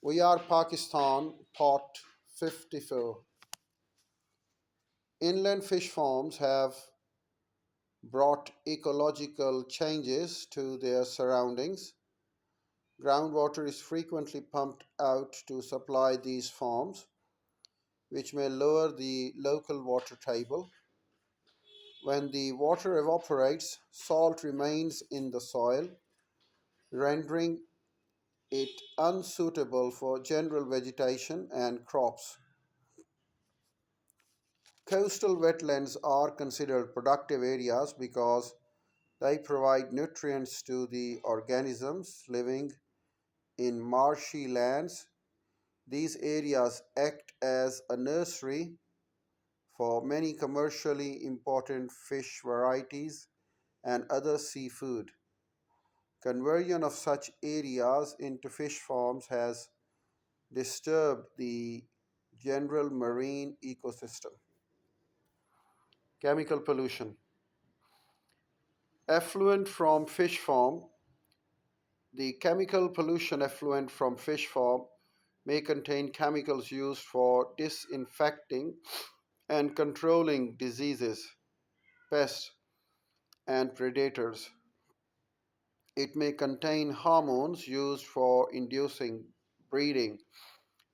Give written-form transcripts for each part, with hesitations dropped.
We are Pakistan, Part 54. Inland fish farms have brought ecological changes to their surroundings. Groundwater is frequently pumped out to supply these farms, which may lower the local water table. When the water evaporates, salt remains in the soil, rendering it unsuitable for general vegetation and crops. Coastal wetlands are considered productive areas because they provide nutrients to the organisms living in marshy lands. These areas act as a nursery for many commercially important fish varieties and other seafood. Conversion of such areas into fish farms has disturbed the general marine ecosystem. Chemical pollution. Effluent from fish farm. The chemical pollution effluent from fish farm may contain chemicals used for disinfecting and controlling diseases, pests, and predators. It may contain hormones used for inducing breeding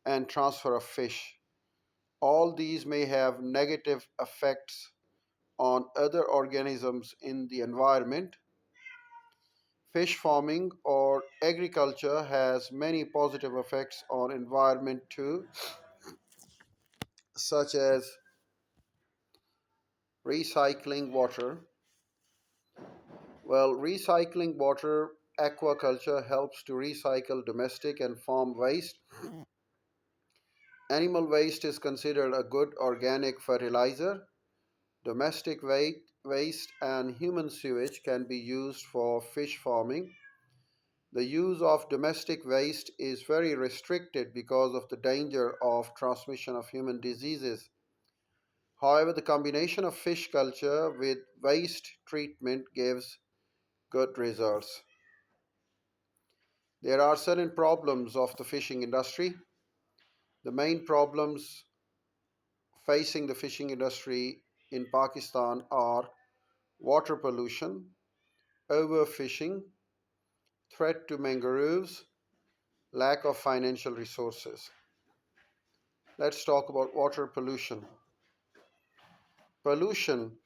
and transfer of fish. All these may have negative effects on other organisms in the environment. Fish farming or agriculture has many positive effects on environment too, such as recycling water. Well, recycling water aquaculture helps to recycle domestic and farm waste. Animal waste is considered a good organic fertilizer. Domestic waste and human sewage can be used for fish farming. The use of domestic waste is very restricted because of the danger of transmission of human diseases. However, the combination of fish culture with waste treatment gives good results. There are certain problems of the fishing industry. The main problems facing the fishing industry in Pakistan are water pollution, overfishing, threat to mangroves, lack of financial resources. Let's talk about water pollution. Pollution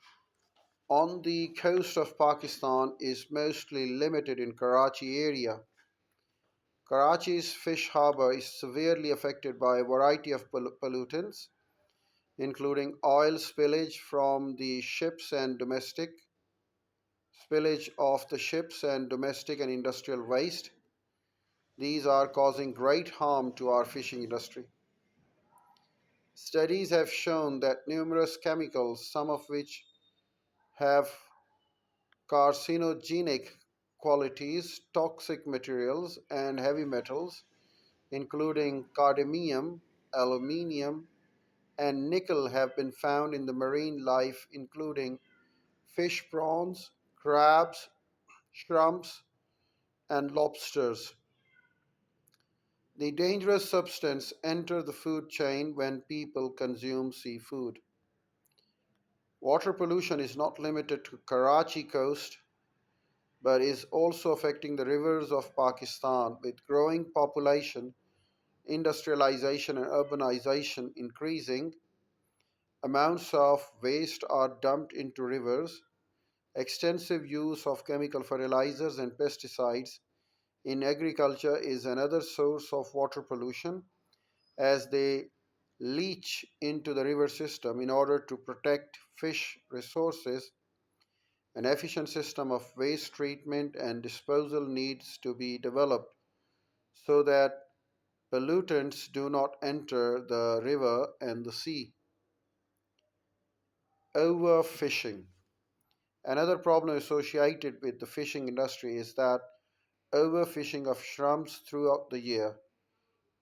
on the coast of Pakistan is mostly limited in Karachi area. Karachi's fish harbour is severely affected by a variety of pollutants, including oil spillage from the ships and domestic spillage of the ships and domestic and industrial waste. These are causing great harm to our fishing industry. Studies have shown that numerous chemicals, some of which have carcinogenic qualities, toxic materials, and heavy metals, including cadmium, aluminium, and nickel, have been found in the marine life, including fish prawns, crabs, shrimps, and lobsters. The dangerous substance enter the food chain when people consume seafood. Water pollution is not limited to Karachi coast but is also affecting the rivers of Pakistan with growing population, industrialization and urbanization increasing. Amounts of waste are dumped into rivers. Extensive use of chemical fertilizers and pesticides in agriculture is another source of water pollution as they leach into the river system in order to protect fish resources. An efficient system of waste treatment and disposal needs to be developed so that pollutants do not enter the river and the sea. Overfishing. Another problem associated with the fishing industry is that overfishing of shrimps throughout the year.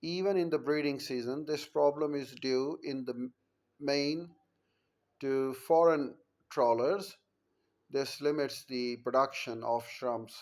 Even in the breeding season, this problem is due in the main to foreign trawlers. This limits the production of shrimps.